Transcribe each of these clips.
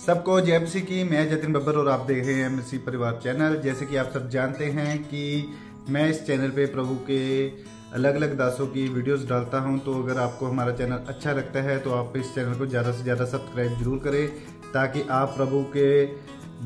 सबको जय मसीह की। मैं जतिन बब्बर और आप देख रहे हैं मसीह परिवार चैनल। जैसे कि आप सब जानते हैं कि मैं इस चैनल पे प्रभु के अलग अलग दासों की वीडियोस डालता हूं, तो अगर आपको हमारा चैनल अच्छा लगता है तो आप इस चैनल को ज़्यादा से ज़्यादा सब्सक्राइब जरूर करें, ताकि आप प्रभु के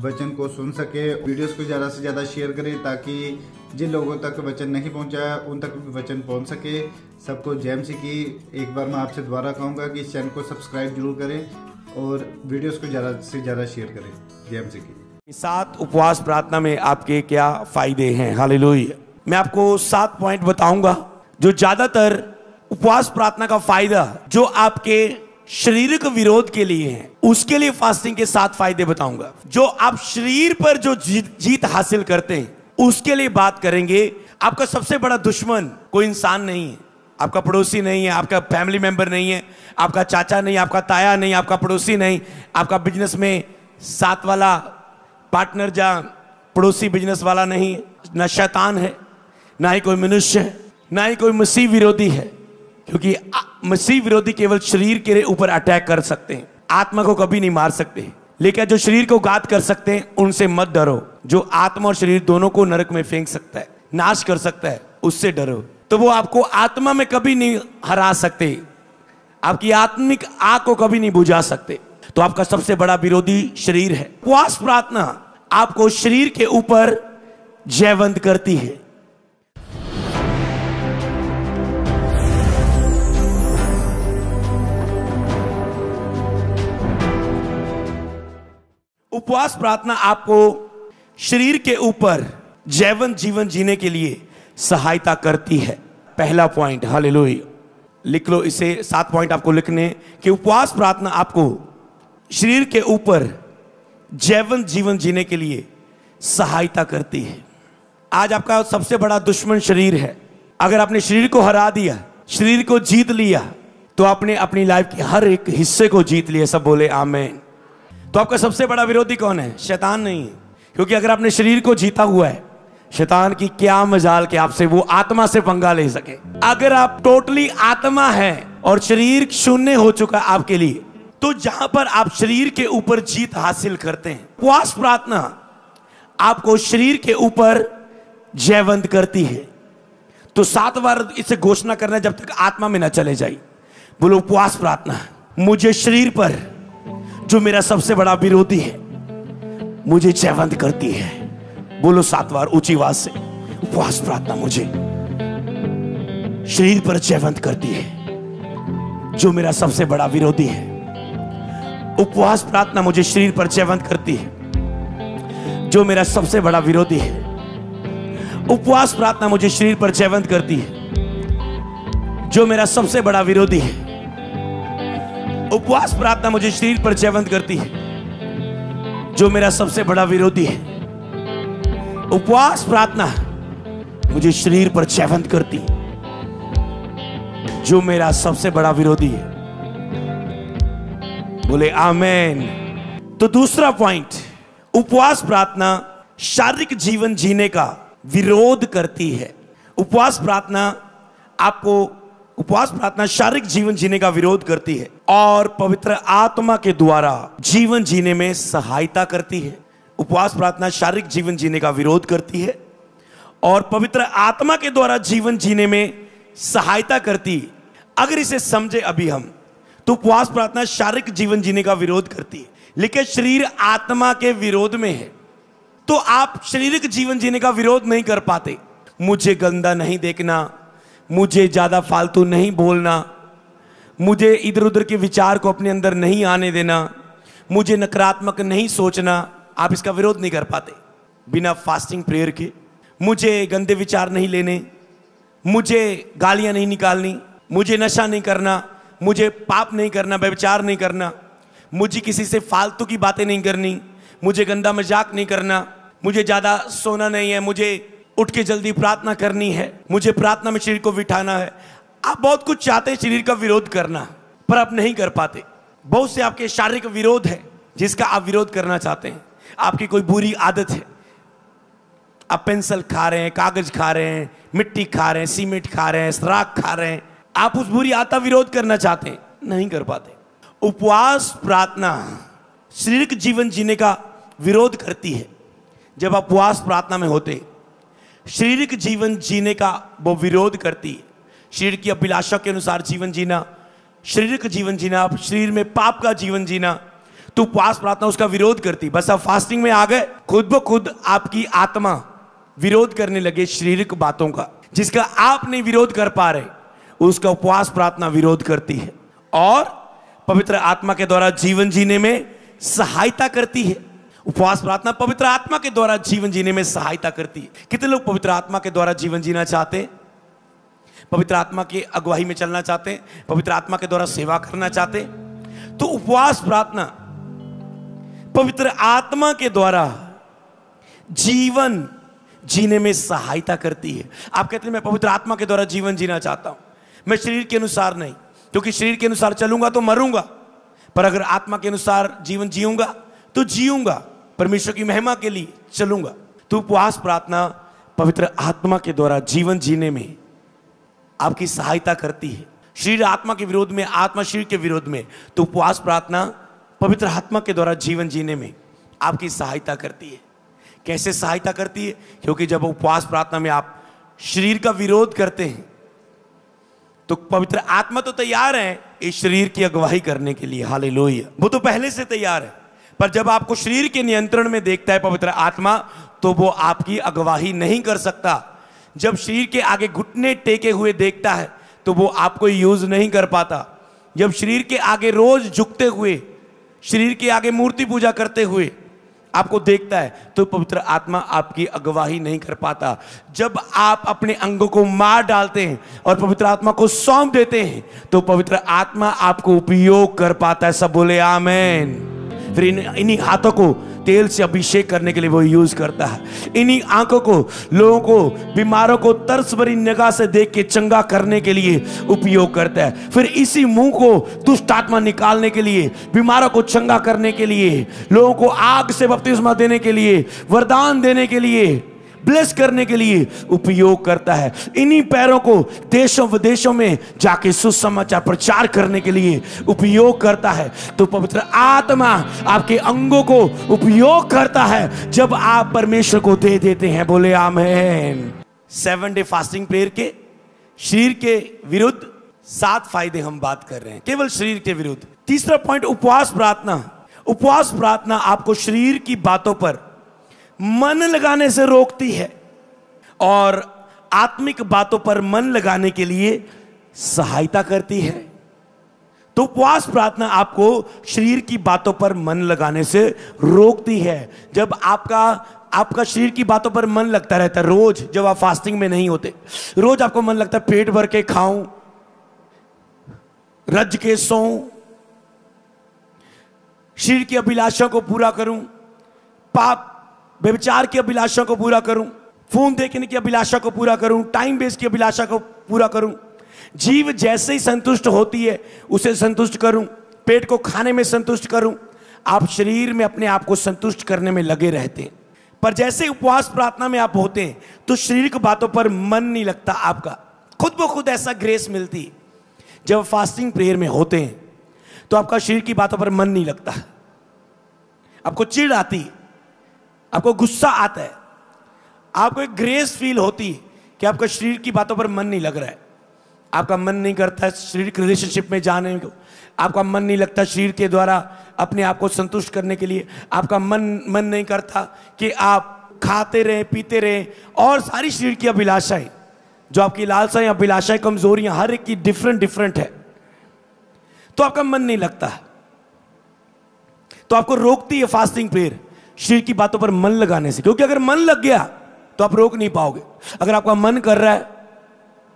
वचन को सुन सके। वीडियोस को ज़्यादा से ज़्यादा शेयर करें, ताकि जिन लोगों तक वचन नहीं पहुंचा उन तक भी वचन पहुंच सके। सबको जय मसीह की। एक बार मैं आपसे दोबारा कहूँगा कि इस चैनल को सब्सक्राइब जरूर करें और वीडियोस को ज़्यादा से ज़्यादा शेयर करें। जय मसीह की। 7 उपवास प्रार्थना में आपके क्या फायदे हैं? हालेलुया। मैं आपको 7 पॉइंट बताऊंगा जो ज्यादातर उपवास प्रार्थना का फायदा जो आपके शारीरिक विरोध के लिए है, उसके लिए फास्टिंग के 7 फायदे बताऊंगा। जो आप शरीर पर जो जीत हासिल करते हैं उसके लिए बात करेंगे। आपका सबसे बड़ा दुश्मन कोई इंसान नहीं है, आपका पड़ोसी नहीं है, आपका फैमिली मेंबर नहीं है, आपका चाचा नहीं, आपका ताया नहीं, आपका पड़ोसी नहीं, आपका बिजनेस में साथ वाला पार्टनर जा पड़ोसी बिजनेस वाला नहीं, ना शैतान है, ना ही कोई मनुष्य है, ना ही कोई मसीह विरोधी है। क्योंकि मसीह विरोधी केवल शरीर के ऊपर अटैक कर सकते हैं, आत्मा को कभी नहीं मार सकते। लेकिन जो शरीर को घात कर सकते हैं उनसे मत डरो। जो आत्मा और शरीर दोनों को नरक में फेंक सकता है, नाश कर सकता है, उससे डरो। तो वो आपको आत्मा में कभी नहीं हरा सकते, आपकी आत्मिक आग को कभी नहीं बुझा सकते। तो आपका सबसे बड़ा विरोधी शरीर है। उपवास प्रार्थना आपको शरीर के ऊपर जयवंत करती है। उपवास प्रार्थना आपको शरीर के ऊपर जयवंत जीवन जीने के लिए सहायता करती है। पहला पॉइंट, हालेलुया। लिख लो इसे, 7 पॉइंट आपको लिखने कि उपवास प्रार्थना आपको शरीर के ऊपर जयवंत जीवन जीने के लिए सहायता करती है। आज आपका सबसे बड़ा दुश्मन शरीर है। अगर आपने शरीर को हरा दिया, शरीर को जीत लिया, तो आपने अपनी लाइफ के हर एक हिस्से को जीत लिया। सब बोले आमीन। तो आपका सबसे बड़ा विरोधी कौन है? शैतान नहीं है। क्योंकि अगर आपने शरीर को जीता हुआ है, शैतान की क्या मजाल कि आपसे वो आत्मा से पंगा ले सके। अगर आप टोटली आत्मा है और शरीर शून्य हो चुका आपके लिए, तो जहां पर आप शरीर के ऊपर जीत हासिल करते हैं, उपवास प्रार्थना आपको शरीर के ऊपर जयवंत करती है। तो 7 बार इसे घोषणा करना जब तक आत्मा में ना चले जाए। बोलो, उपवास प्रार्थना मुझे शरीर पर जो मेरा सबसे बड़ा विरोधी है मुझे जयवंत करती है। बोलो 7 बार ऊंची आवाज से, उपवास प्रार्थना मुझे शरीर पर जयवंत करती है जो मेरा सबसे बड़ा विरोधी है। उपवास प्रार्थना मुझे शरीर पर जयवंत करती है जो मेरा सबसे बड़ा विरोधी है। उपवास प्रार्थना मुझे शरीर पर जयवंत करती है जो मेरा सबसे बड़ा विरोधी है। उपवास प्रार्थना मुझे शरीर पर जयवंत करती है जो मेरा सबसे बड़ा विरोधी है। उपवास प्रार्थना मुझे शरीर पर जयवंत करती जो मेरा सबसे बड़ा विरोधी है। बोले आमीन। तो दूसरा पॉइंट, उपवास प्रार्थना शारीरिक जीवन जीने का विरोध करती है। उपवास प्रार्थना शारीरिक जीवन जीने का विरोध करती है और पवित्र आत्मा के द्वारा जीवन जीने में सहायता करती है। उपवास प्रार्थना शारीरिक जीवन जीने का विरोध करती है और पवित्र आत्मा के द्वारा जीवन जीने में सहायता करती है। अगर इसे समझे अभी हम, तो उपवास प्रार्थना शारीरिक जीवन जीने का विरोध करती है, लेकिन शरीर आत्मा के विरोध में है। तो आप शारीरिक जीवन जीने का विरोध नहीं कर पाते। मुझे गंदा नहीं देखना, मुझे ज्यादा फालतू नहीं बोलना, मुझे इधर उधर के विचार को अपने अंदर नहीं आने देना, मुझे नकारात्मक नहीं सोचना। आप इसका विरोध नहीं कर पाते बिना फास्टिंग प्रेयर के। मुझे गंदे विचार नहीं लेने, मुझे गालियां नहीं निकालनी, मुझे नशा नहीं करना, मुझे पाप नहीं करना, व्यभिचार नहीं करना, मुझे किसी से फालतू की बातें नहीं करनी, मुझे गंदा मजाक नहीं करना, मुझे ज्यादा सोना नहीं है, मुझे उठ के जल्दी प्रार्थना करनी है, मुझे प्रार्थना में शरीर को बिठाना है। आप बहुत कुछ चाहते हैं शरीर का विरोध करना, पर आप नहीं कर पाते। बहुत से आपके शारीरिक विरोध है जिसका आप विरोध करना चाहते हैं। आपकी कोई बुरी आदत है, आप पेंसिल खा रहे हैं, कागज खा रहे हैं, मिट्टी खा रहे हैं, सीमेंट खा रहे हैं, राख खा रहे हैं, आप उस बुरी आदत का विरोध करना चाहते हैं, नहीं कर पाते। उपवास प्रार्थना शारीरिक जीवन जीने का विरोध करती है। जब आप उपवास प्रार्थना में होते, शारीरिक जीवन जीने का वो विरोध करती है। शरीर की अभिलाषा के अनुसार जीवन जीना, शारीरिक जीवन जीना, आप शरीर में पाप का जीवन जीना, तो उपवास प्रार्थना उसका विरोध करती। बस आप फास्टिंग में आ गए, खुद ब खुद आपकी आत्मा विरोध करने लगे शारीरिक बातों का, जिसका आप नहीं विरोध कर पा रहे, उसका उपवास प्रार्थना विरोध करती है और पवित्र आत्मा के द्वारा जीवन जीने में सहायता करती है। उपवास प्रार्थना पवित्र आत्मा के द्वारा जीवन जीने में सहायता करती है। कितने लोग पवित्र आत्मा के द्वारा जीवन जीना चाहते हैं, पवित्र आत्मा की अगुवाई में चलना चाहते हैं, पवित्र आत्मा के द्वारा सेवा करना चाहते हैं? तो उपवास प्रार्थना पवित्र आत्मा के द्वारा जीवन जीने में सहायता करती है। आप कहते हैं मैं पवित्र आत्मा के द्वारा जीवन जीना चाहता हूं, मैं शरीर के अनुसार नहीं, क्योंकि शरीर के अनुसार चलूंगा तो मरूंगा, पर अगर आत्मा के अनुसार जीवन जीऊंगा तो जीऊंगा, परमेश्वर की महिमा के लिए चलूंगा। तो उपवास प्रार्थना पवित्र आत्मा के द्वारा जीवन जीने में आपकी सहायता करती है। शरीर आत्मा के विरोध में, आत्मा शरीर के विरोध में, तो उपवास प्रार्थना पवित्र आत्मा के द्वारा जीवन जीने में आपकी सहायता करती है। कैसे सहायता करती है? क्योंकि जब उपवास प्रार्थना में आप शरीर का विरोध करते हैं तो पवित्र आत्मा तो तैयार है इस शरीर की अगुवाई करने के लिए, हालेलुया, वो तो पहले से तैयार है। पर जब आपको शरीर के नियंत्रण में देखता है पवित्र आत्मा, तो वो आपकी अगुवाई नहीं कर सकता। जब शरीर के आगे घुटने टेके हुए देखता है तो वो आपको यूज नहीं कर पाता। जब शरीर के आगे रोज झुकते हुए, शरीर के आगे मूर्ति पूजा करते हुए आपको देखता है तो पवित्र आत्मा आपकी अगुवाई नहीं कर पाता। जब आप अपने अंगों को मार डालते हैं और पवित्र आत्मा को सौंप देते हैं तो पवित्र आत्मा आपको उपयोग कर पाता है। सब बोले आमीन। फिर इन्हीं हाथों को तेल से अभिषेक करने के लिए वो यूज करता है। इन्हीं आंखों को, लोगों को, बीमारों को तरस भरी निगाह से देख के चंगा करने के लिए उपयोग करता है। फिर इसी मुंह को दुष्ट आत्मा निकालने के लिए, बीमारों को चंगा करने के लिए, लोगों को आग से बपतिस्मा देने के लिए, वरदान देने के लिए, ब्लेस करने के लिए उपयोग करता है। इन्हीं पैरों को देशों विदेशों में जाके सुसमाचार प्रचार करने के लिए उपयोग करता है। तो पवित्र आत्मा आपके अंगों को उपयोग करता है जब आप परमेश्वर को दे देते हैं। बोले आमीन। 7 डे फास्टिंग प्रेयर के शरीर के विरुद्ध 7 फायदे हम बात कर रहे हैं, केवल शरीर के विरुद्ध। तीसरा पॉइंट, उपवास प्रार्थना। उपवास प्रार्थना आपको शरीर की बातों पर मन लगाने से रोकती है और आत्मिक बातों पर मन लगाने के लिए सहायता करती है। तो उपवास प्रार्थना आपको शरीर की बातों पर मन लगाने से रोकती है। जब आपका शरीर की बातों पर मन लगता रहता है, रोज जब आप फास्टिंग में नहीं होते, रोज आपको मन लगता है पेट भर के खाऊं, रज के सोऊं, शरीर की अभिलाषा को पूरा करूं, पाप व्यभिचार की अभिलाषा को पूरा करूं, फोन देखने की अभिलाषा को पूरा करूं, टाइम वेस्ट की अभिलाषा को पूरा करूं, जीव जैसे ही संतुष्ट होती है उसे संतुष्ट करूं, पेट को खाने में संतुष्ट करूं। आप शरीर में अपने आप को संतुष्ट करने में लगे रहते हैं। पर जैसे उपवास प्रार्थना में आप होते हैं तो शरीर की बातों पर मन नहीं लगता आपका, खुद ब खुद ऐसा ग्रेस मिलती है। जब फास्टिंग प्रेयर में होते हैं तो आपका शरीर की बातों पर मन नहीं लगता, आपको चिढ़ आती है, आपको गुस्सा आता है, आपको एक ग्रेस फील होती है कि आपका शरीर की बातों पर मन नहीं लग रहा है, आपका मन नहीं करता शारीरिक रिलेशनशिप में जाने को, आपका मन नहीं लगता शरीर के द्वारा अपने आप को संतुष्ट करने के लिए, आपका मन नहीं करता कि आप खाते रहें, पीते रहें, और सारी शरीर की अभिलाषाएं, जो आपकी लालसाएं, अभिलाषाएं, कमजोरियां हर एक की डिफरेंट है, तो आपका मन नहीं लगता। तो आपको रोकती है फास्टिंग प्रेयर शरीर की बातों पर मन लगाने से, क्योंकि अगर मन लग गया तो आप रोक नहीं पाओगे। अगर आपका मन कर रहा है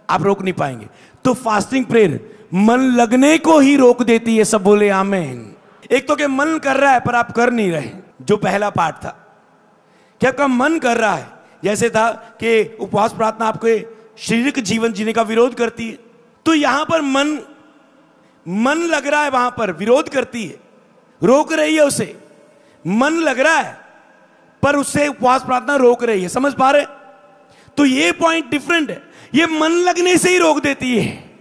आप रोक नहीं पाएंगे। तो फास्टिंग प्रेयर मन लगने को ही रोक देती है। सब बोले आमीन। एक तो कि मन कर रहा है पर आप कर नहीं रहे, जो पहला पार्ट था कि आपका मन कर रहा है, जैसे था कि उपवास प्रार्थना आपके शारीरिक जीवन जीने का विरोध करती है, तो यहां पर मन लग रहा है, वहां पर विरोध करती है, रोक रही है उसे। मन लग रहा है पर उससे उपवास प्रार्थना रोक रही है। समझ पा रहे? तो ये पॉइंट डिफरेंट है। ये मन लगने से ही रोक देती है,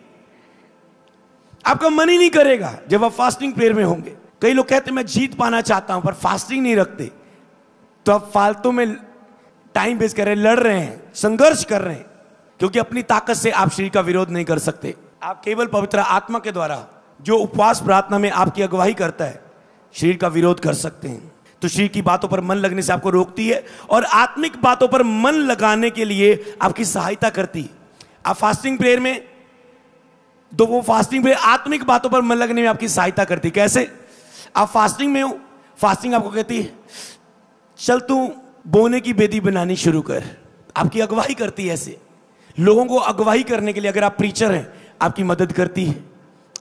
आपका मन ही नहीं करेगा जब आप फास्टिंग प्रेयर में होंगे। कई लोग कहते हैं मैं जीत पाना चाहता हूं, पर फास्टिंग नहीं रखते, तो आप फालतू में टाइम वेस्ट कर रहे हैं, लड़ रहे हैं, संघर्ष कर रहे हैं, क्योंकि अपनी ताकत से आप शरीर का विरोध नहीं कर सकते। आप केवल पवित्र आत्मा के द्वारा, जो उपवास प्रार्थना में आपकी अगुवाई करता है, शरीर का विरोध कर सकते हैं। तो शरीर की बातों पर मन लगने से आपको रोकती है और आत्मिक बातों पर मन लगाने के लिए आपकी सहायता करती है। आप फास्टिंग प्रेयर में, तो वो फास्टिंग प्रेयर आत्मिक बातों पर मन लगने में आपकी सहायता करती है। कैसे? आप फास्टिंग में हो, फास्टिंग आपको कहती है चल तू बोने की बेदी बनानी शुरू कर, आपकी अगुवाई करती है। ऐसे लोगों को अगुवाई करने के लिए, अगर आप प्रीचर हैं, आपकी मदद करती है।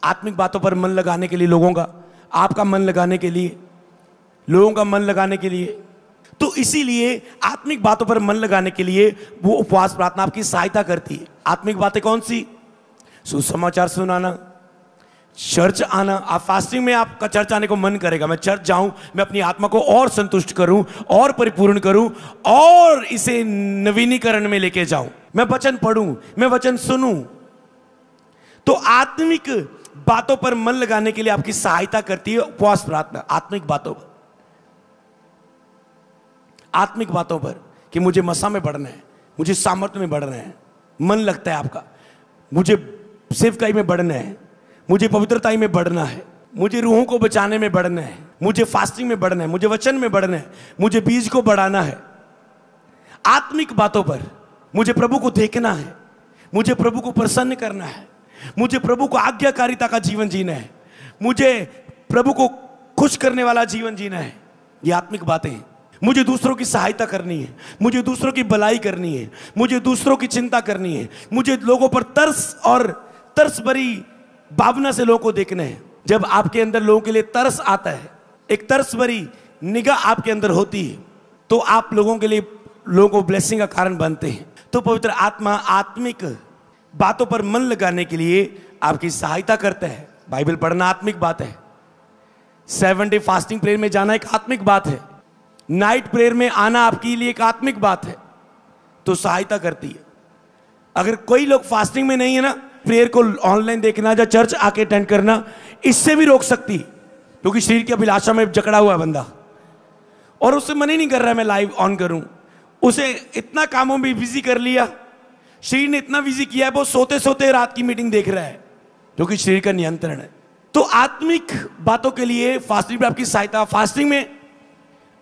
आत्मिक बातों पर मन लगाने के लिए, लोगों का, आपका मन लगाने के लिए, लोगों का मन लगाने के लिए। तो इसीलिए आत्मिक बातों पर मन लगाने के लिए वो उपवास प्रार्थना आपकी सहायता करती है। आत्मिक बातें कौन सी? सुसमाचार सुनाना, चर्च आना। आप फास्टिंग में आपका चर्च आने को मन करेगा, मैं चर्च जाऊं, मैं अपनी आत्मा को और संतुष्ट करूं और परिपूर्ण करूं और इसे नवीनीकरण में लेके जाऊं, मैं वचन पढ़ूं, मैं वचन सुनूं। तो आत्मिक बातों पर मन लगाने के लिए आपकी सहायता करती है उपवास प्रार्थना। आत्मिक बातों पर, आत्मिक बातों पर कि मुझे मसा में बढ़ना है, मुझे सामर्थ्य में बढ़ना है, मन लगता है आपका, मुझे सेवकाई में बढ़ना है, मुझे पवित्रताई में बढ़ना है, मुझे रूहों को बचाने में बढ़ना है, मुझे फास्टिंग में बढ़ना है, मुझे वचन में बढ़ना है, मुझे बीज को बढ़ाना है। आत्मिक बातों पर मुझे प्रभु को देखना है, मुझे प्रभु को प्रसन्न करना है, मुझे प्रभु को आज्ञाकारिता का जीवन जीना है, मुझे प्रभु को खुश करने वाला जीवन जीना है। ये आत्मिक बातें हैं। मुझे दूसरों की सहायता करनी है, मुझे दूसरों की भलाई करनी है, मुझे दूसरों की चिंता करनी है, मुझे लोगों पर तरस और तरस भरी भावना से लोगों को देखना है। जब आपके अंदर लोगों के लिए तरस आता है, एक तरस भरी निगाह आपके अंदर होती है, तो आप लोगों के लिए, लोगों को ब्लेसिंग का कारण बनते हैं। तो पवित्र आत्मा आत्मिक बातों पर मन लगाने के लिए आपकी सहायता करता है। बाइबल पढ़ना आत्मिक बात है, 7 डे फास्टिंग प्रेयर में जाना एक आत्मिक बात है, नाइट प्रेयर में आना आपके लिए एक आत्मिक बात है, तो सहायता करती है। अगर कोई लोग फास्टिंग में नहीं है ना, प्रेयर को ऑनलाइन देखना या चर्च आके अटेंड करना इससे भी रोक सकती, क्योंकि शरीर की अभिलाषा में जकड़ा हुआ है बंदा और उससे मन ही नहीं कर रहा है मैं लाइव ऑन करूं। उसे इतना कामों में बिजी कर लिया, शरीर ने इतना बिजी किया है, वो सोते सोते रात की मीटिंग देख रहा है, क्योंकि शरीर का नियंत्रण है। तो आत्मिक बातों के लिए फास्टिंग में आपकी सहायता, फास्टिंग में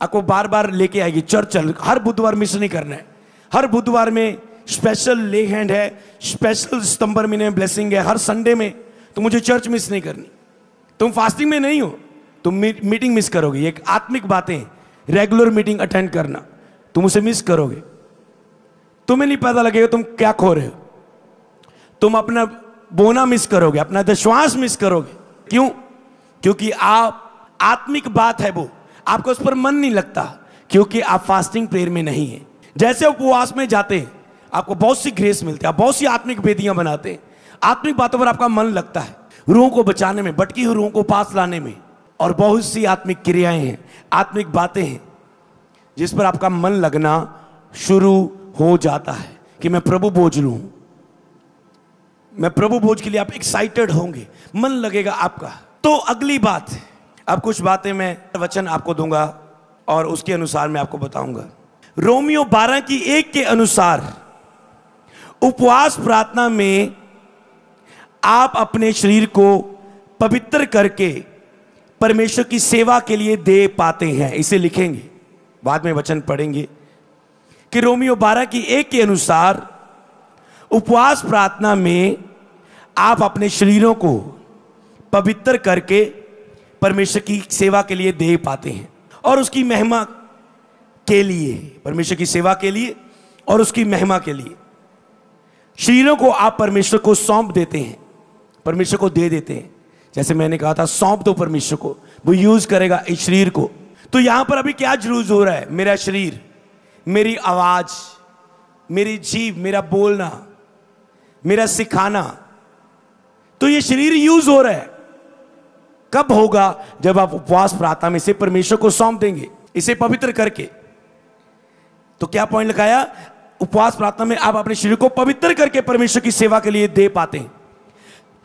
आपको बार बार लेके आएगी। चर्च चल, हर बुधवार मिस नहीं करना है, हर बुधवार में स्पेशल ले हैंड है, स्पेशल सितंबर महीने में ब्लेसिंग है, हर संडे में, तो मुझे चर्च मिस नहीं करनी। तुम फास्टिंग में नहीं हो, तुम मीटिंग मिस करोगे। ये एक आत्मिक बातें, रेगुलर मीटिंग अटेंड करना, तुम उसे मिस करोगे, तुम्हें नहीं पता लगेगा तुम क्या खो रहे हो, तुम अपना बोना मिस करोगे, अपना विश्वास मिस करोगे। क्यों? क्योंकि आप आत्मिक बात है वो, आपको उस पर मन नहीं लगता, क्योंकि आप फास्टिंग प्रेयर में नहीं है। जैसे उपवास में जाते हैं, आपको बहुत सी ग्रेस मिलती है, आप बहुत सी आत्मिक वेदियां बनाते हैं, आत्मिक बातों पर आपका मन लगता है, रूहों को बचाने में, भटकी हुई रूहों को पास लाने में, और बहुत सी आत्मिक क्रियाएं हैं, आत्मिक बातें हैं जिस पर आपका मन लगना शुरू हो जाता है कि मैं प्रभु भोज लूं, मैं प्रभु भोज के लिए आप एक्साइटेड होंगे, मन लगेगा आपका। तो अगली बात, अब कुछ बातें मैं वचन आपको दूंगा और उसके अनुसार मैं आपको बताऊंगा। रोमियो 12:1 के अनुसार उपवास प्रार्थना में आप अपने शरीर को पवित्र करके परमेश्वर की सेवा के लिए दे पाते हैं। इसे लिखेंगे, बाद में वचन पढ़ेंगे कि रोमियो 12:1 के अनुसार उपवास प्रार्थना में आप अपने शरीरों को पवित्र करके परमेश्वर की सेवा के लिए दे पाते हैं और उसकी महिमा के लिए, परमेश्वर की सेवा के लिए और उसकी महिमा के लिए शरीरों को आप परमेश्वर को सौंप देते हैं, परमेश्वर को दे देते हैं। जैसे मैंने कहा था, सौंप दो परमेश्वर को, वो यूज करेगा इस शरीर को। तो यहां पर अभी क्या यूज हो रहा है? मेरा शरीर, मेरी आवाज, मेरी जीभ, मेरा बोलना, मेरा सिखाना, तो ये शरीर यूज हो रहा है। कब होगा? जब आप उपवास प्रार्थना में से परमेश्वर को सौंप देंगे, इसे पवित्र करके। तो क्या पॉइंट लगाया? उपवास प्रार्थना में आप अपने शरीर को पवित्र करके परमेश्वर की सेवा के लिए दे पाते हैं।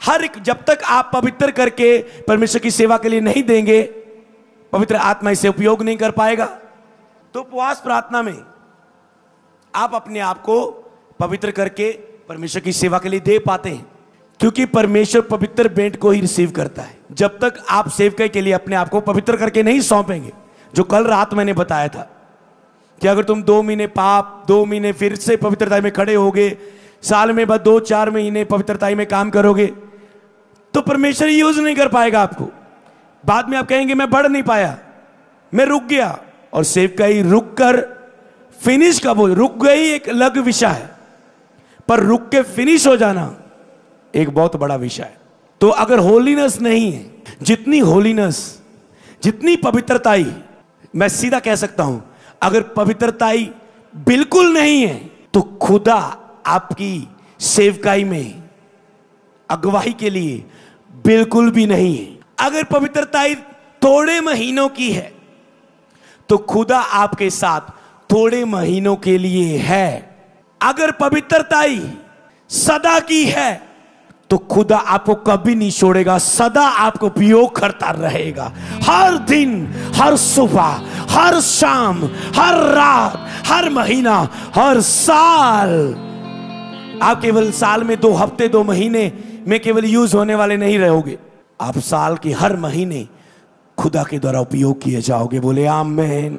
हर एक, जब तक आप पवित्र करके परमेश्वर की सेवा के लिए नहीं देंगे, पवित्र आत्मा इसे उपयोग नहीं कर पाएगा। तो उपवास प्रार्थना में आप अपने आप को पवित्र करके परमेश्वर की सेवा के लिए दे पाते हैं, क्योंकि परमेश्वर पवित्र भेंट को ही रिसीव करता है। जब तक आप सेवकाई के लिए अपने आप को पवित्र करके नहीं सौंपेंगे, जो कल रात मैंने बताया था कि अगर तुम 2 महीने पाप, 2 महीने फिर से पवित्रता में खड़े होगे, साल में बाद 2-4 महीने पवित्रता में काम करोगे, तो परमेश्वर यूज नहीं कर पाएगा आपको। बाद में आप कहेंगे मैं बढ़ नहीं पाया, मैं रुक गया। और सेवकाई रुक कर फिनिश कब हो, रुक गई एक अलग विषय है, पर रुक के फिनिश हो जाना एक बहुत बड़ा विषय है। तो अगर होलीनेस नहीं है, जितनी होलीनेस, जितनी पवित्रताई, मैं सीधा कह सकता हूं, अगर पवित्रताई बिल्कुल नहीं है तो खुदा आपकी सेवकाई में अगुवाई के लिए बिल्कुल भी नहीं है। अगर पवित्रताई थोड़े महीनों की है तो खुदा आपके साथ थोड़े महीनों के लिए है। अगर पवित्रताई सदा की है तो खुदा आपको कभी नहीं छोड़ेगा, सदा आपको उपयोग करता रहेगा। हर दिन, हर सुबह, हर शाम, हर रात, हर महीना, हर साल। आप केवल साल में 2 हफ्ते, 2 महीने में केवल यूज होने वाले नहीं रहोगे, आप साल के हर महीने खुदा के द्वारा उपयोग किए जाओगे। बोले आमीन।